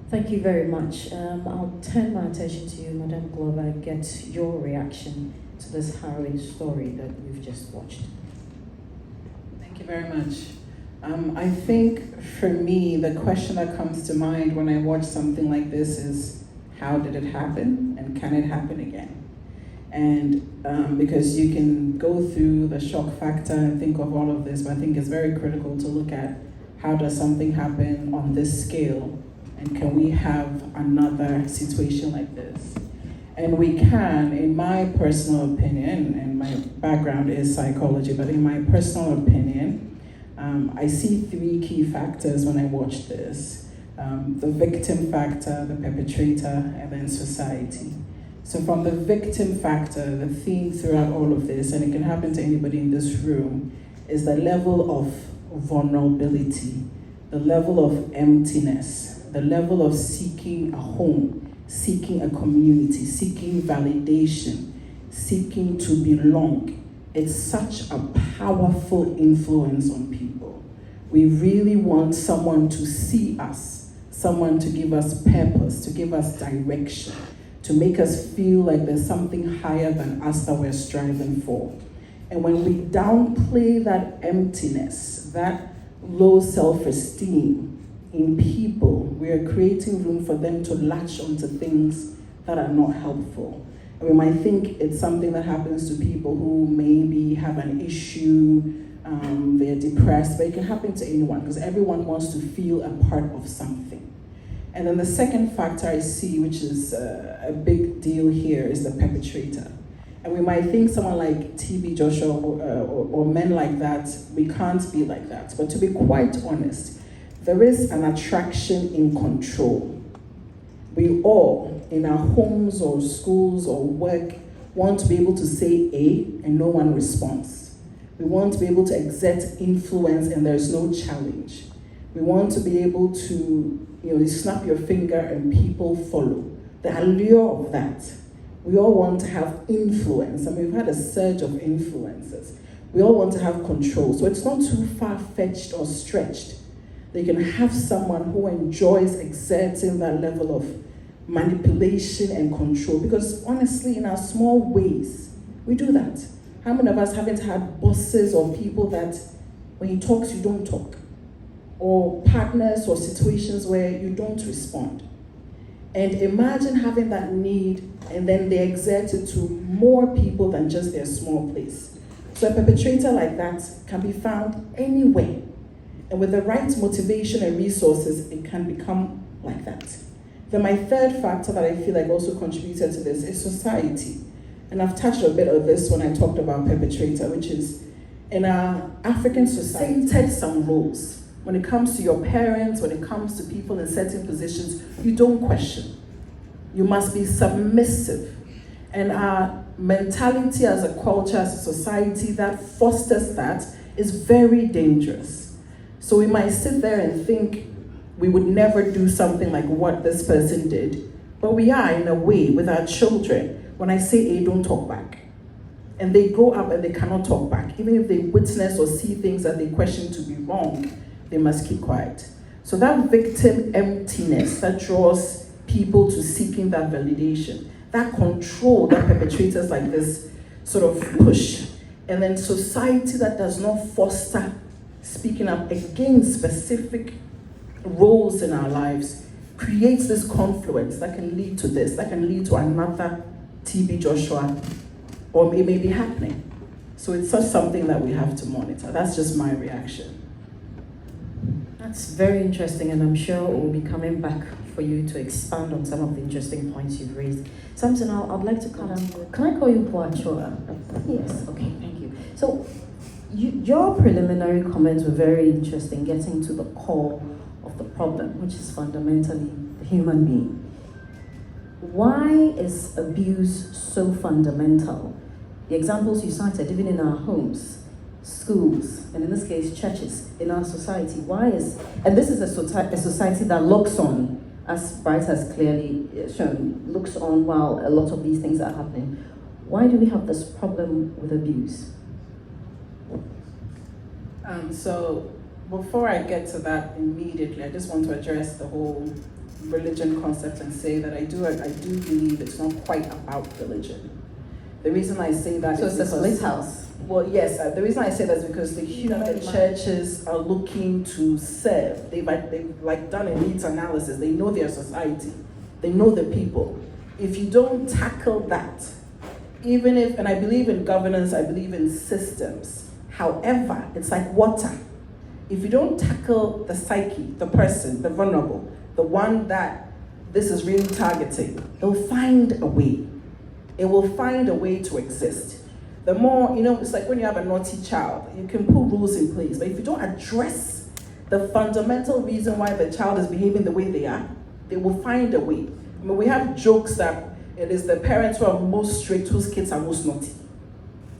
Thank you very much. I'll turn my attention to you, Madam Glover, and get your reaction to this harrowing story that we've just watched. Thank you very much. I think for me, the question that comes to mind when I watch something like this is, how did it happen and can it happen again? And because you can go through the shock factor and think of all of this, but I think it's very critical to look at how does something happen on this scale, and can we have another situation like this? And we can, in my personal opinion, and my background is psychology, but in my personal opinion, I see three key factors when I watch this. The victim factor, the perpetrator, and then society. So from the victim factor, the theme throughout all of this, and it can happen to anybody in this room, is the level of vulnerability, the level of emptiness, the level of seeking a home, seeking a community, seeking validation, seeking to belong. It's such a powerful influence on people. We really want someone to see us, someone to give us purpose, to give us direction, to make us feel like there's something higher than us that we're striving for. And when we downplay that emptiness, that low self-esteem in people, we are creating room for them to latch onto things that are not helpful. And we might think it's something that happens to people who maybe have an issue, they're depressed, but it can happen to anyone because everyone wants to feel a part of something. And then the second factor I see, which is a big deal here, is the perpetrator. And we might think someone like TB Joshua or men like that, we can't be like that. But to be quite honest, there is an attraction in control. We all, in our homes or schools or work, want to be able to say A and no one responds. We want to be able to exert influence and there's no challenge. We want to be able to, you snap your finger and people follow. The allure of that. We all want to have influence. I mean, we've had a surge of influences. We all want to have control. So it's not too far-fetched or stretched that you can have someone who enjoys exerting that level of manipulation and control. Because honestly, in our small ways, we do that. How many of us haven't had bosses or people that when you talk, you don't talk? Or partners or situations where you don't respond. And imagine having that need and then they exert it to more people than just their small place. So a perpetrator like that can be found anywhere. And with the right motivation and resources, it can become like that. Then my third factor that I feel like also contributed to this is society. And I've touched a bit of this when I talked about perpetrator, which is in our African society, set some rules. When it comes to your parents, when it comes to people in certain positions, you don't question. You must be submissive. And our mentality as a culture, as a society that fosters that is very dangerous. So we might sit there and think we would never do something like what this person did, but we are in a way with our children. When I say A, don't talk back. And they grow up and they cannot talk back. Even if they witness or see things that they question to be wrong, they must keep quiet. So that victim emptiness that draws people to seeking that validation, that control that perpetrators like this sort of push, and then society that does not foster speaking up against specific roles in our lives creates this confluence that can lead to this, that can lead to another TB Joshua, or it may be happening. So it's such something that we have to monitor. That's just my reaction. That's very interesting, and I'm sure we'll be coming back for you to expand on some of the interesting points you've raised. Samson, I'd like to come. Can I call you Boachoa? Yes, okay, thank you. So, your preliminary comments were very interesting, getting to the core of the problem, which is fundamentally the human being. Why is abuse so fundamental? The examples you cited, even in our homes, schools, and in this case, churches, in our society. Why is, and this is a society that looks on, as Bright has clearly shown, looks on while a lot of these things are happening. Why do we have this problem with abuse? So before I get to that immediately, I just want to address the whole religion concept and say that I do believe it's not quite about religion. The reason I say that So is it's a because, split house. well, yes, the reason I say that is because the churches are looking to serve. They've like done a needs analysis. They know their society. They know the people. If you don't tackle that, even if, and I believe in governance, I believe in systems. However, it's like water. If you don't tackle the psyche, the person, the vulnerable, the one that this is really targeting, it'll find a way. It will find a way to exist. The more, it's like when you have a naughty child, you can put rules in place, but if you don't address the fundamental reason why the child is behaving the way they are, they will find a way. I mean, we have jokes that it is the parents who are most strict whose kids are most naughty,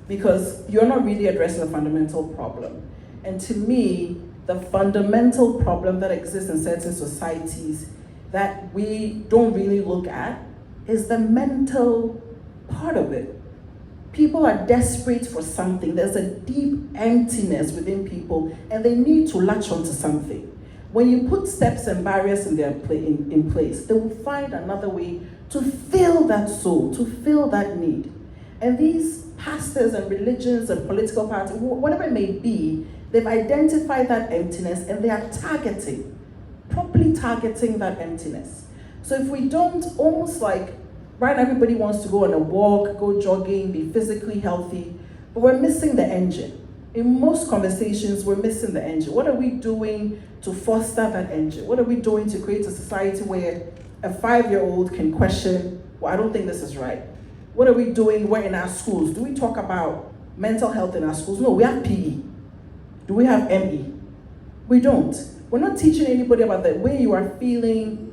because you're not really addressing the fundamental problem. And to me, the fundamental problem that exists in certain societies that we don't really look at is the mental part of it. People are desperate for something. There's a deep emptiness within people, and they need to latch onto something. When you put steps and barriers in place, they will find another way to fill that soul, to fill that need. And these pastors and religions and political parties, whatever it may be, they've identified that emptiness and they are properly targeting that emptiness. So if we don't, almost like, right now everybody wants to go on a walk, go jogging, be physically healthy, but we're missing the engine. In most conversations, we're missing the engine. What are we doing to foster that engine? What are we doing to create a society where a 5-year-old can question, well, I don't think this is right. What are we doing where in our schools? Do we talk about mental health in our schools? No, we have PE. Do we have ME? We don't. We're not teaching anybody about the way you are feeling.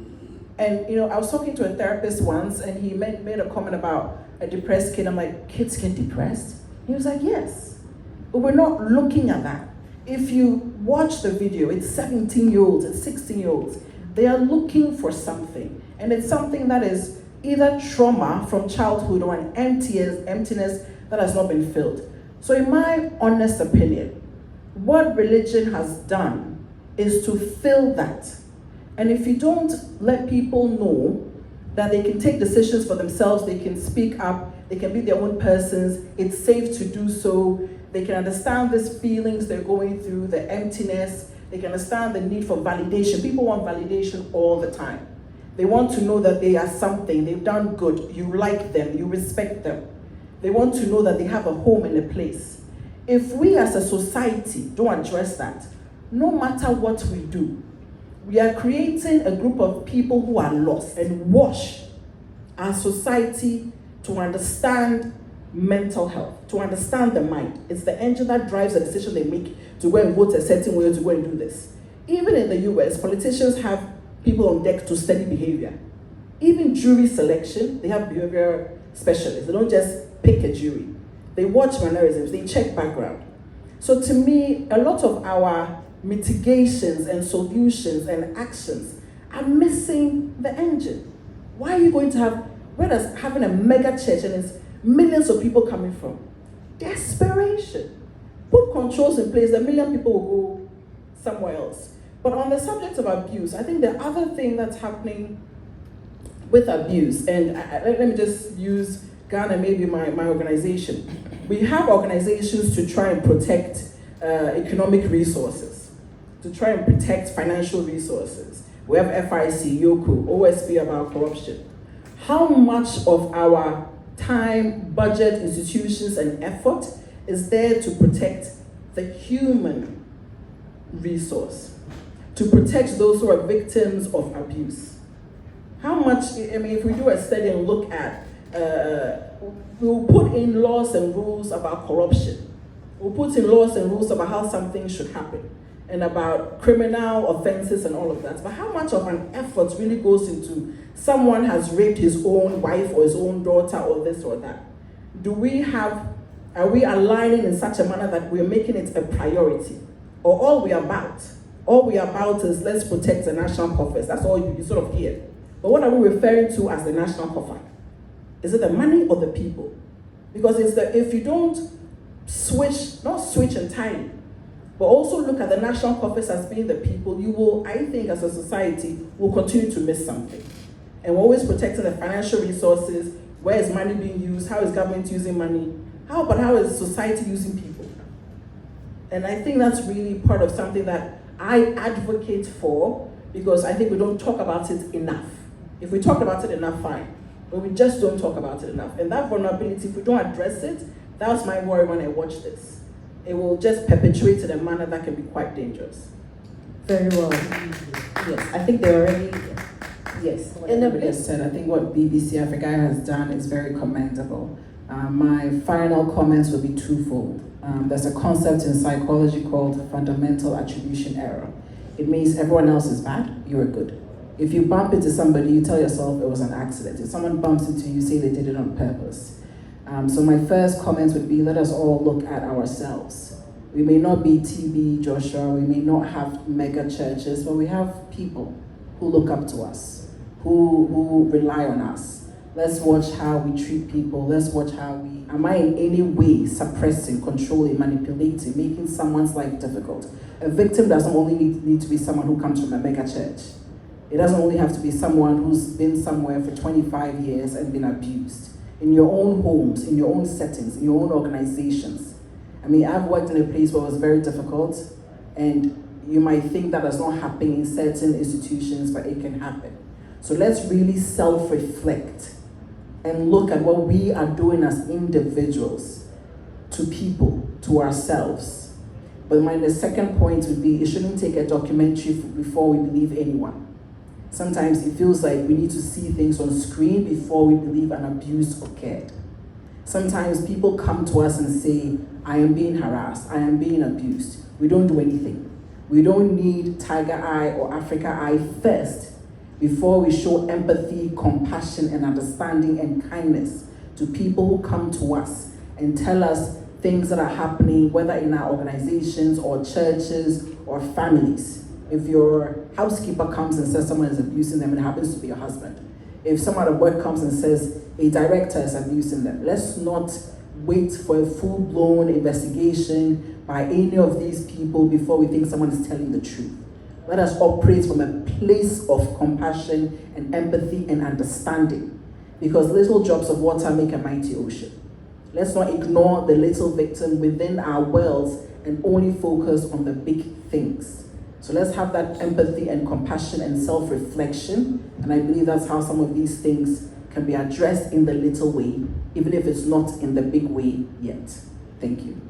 And I was talking to a therapist once, and he made a comment about a depressed kid. I'm like, kids get depressed? He was like, yes. But we're not looking at that. If you watch the video, it's 17-year-olds, it's 16-year-olds. They are looking for something. And it's something that is either trauma from childhood or an emptiness that has not been filled. So in my honest opinion, what religion has done is to fill that. And if you don't let people know that they can take decisions for themselves, they can speak up, they can be their own persons, it's safe to do so, they can understand these feelings they're going through, the emptiness, they can understand the need for validation. People want validation all the time. They want to know that they are something, they've done good, you like them, you respect them. They want to know that they have a home and a place. If we as a society don't address that, no matter what we do, we are creating a group of people who are lost and wash our society to understand mental health, to understand the mind. It's the engine that drives the decision they make to go and vote a certain way or to go and do this. Even in the US, politicians have people on deck to study behavior. Even jury selection, they have behavior specialists. They don't just pick a jury. They watch mannerisms, they check background. So to me, a lot of our mitigations and solutions and actions are missing the engine. Why are you going to have, where does having a mega church and it's millions of people coming from? Desperation. Put controls in place, a million people will go somewhere else. But on the subject of abuse, I think the other thing that's happening with abuse, and let me just use Ghana, maybe my organization. We have organizations to try and protect economic resources, to try and protect financial resources. We have FIC, YOKO, OSB about corruption. How much of our time, budget, institutions, and effort is there to protect the human resource, to protect those who are victims of abuse? How much, if we do a study and look at, we'll put in laws and rules about corruption. We'll put in laws and rules about how something should happen and about criminal offenses and all of that. But how much of an effort really goes into someone has raped his own wife or his own daughter or this or that? Are we aligning in such a manner that we're making it a priority? Or all we are about is let's protect the national coffers. That's all you sort of hear. But what are we referring to as the national coffer? Is it the money or the people? Because if you don't not switch entirely, but also look at the national coffers as being the people, you will, I think, as a society, will continue to miss something. And we're always protecting the financial resources. Where is money being used? How is government using money? How is society using people? And I think that's really part of something that I advocate for, because I think we don't talk about it enough. If we talk about it enough, fine. But we just don't talk about it enough. And that vulnerability, if we don't address it, that was my worry when I watched this. It will just perpetuate in a manner that can be quite dangerous. Very well. Yes, I think they're already. Yes. What everybody has said, I think what BBC Africa has done is very commendable. My final comments will be twofold. There's a concept in psychology called fundamental attribution error. It means everyone else is bad, you're good. If you bump into somebody, you tell yourself it was an accident. If someone bumps into you, you say they did it on purpose. So my first comment would be, let us all look at ourselves. We may not be TB Joshua, we may not have mega churches, but we have people who look up to us, who rely on us. Let's watch how we treat people. Let's watch how we, am I in any way suppressing, controlling, manipulating, making someone's life difficult? A victim doesn't only need to be someone who comes from a mega church. It doesn't only have to be someone who's been somewhere for 25 years and been abused. In your own homes, in your own settings, in your own organizations. I mean, I've worked in a place where it was very difficult, and you might think that does not happen in certain institutions, but it can happen. So let's really self-reflect and look at what we are doing as individuals to people, to ourselves. But the second point would be, it shouldn't take a documentary before we believe anyone. Sometimes it feels like we need to see things on screen before we believe an abuse occurred. Sometimes people come to us and say, I am being harassed, I am being abused. We don't do anything. We don't need Tiger Eye or Africa Eye first before we show empathy, compassion, and understanding and kindness to people who come to us and tell us things that are happening, whether in our organizations or churches or families. If your housekeeper comes and says someone is abusing them, it happens to be your husband. If someone at work comes and says a director is abusing them, let's not wait for a full-blown investigation by any of these people before we think someone is telling the truth. Let us operate from a place of compassion and empathy and understanding, because little drops of water make a mighty ocean. Let's not ignore the little victim within our worlds and only focus on the big things. So let's have that empathy and compassion and self-reflection, and I believe that's how some of these things can be addressed in the little way, even if it's not in the big way yet. Thank you.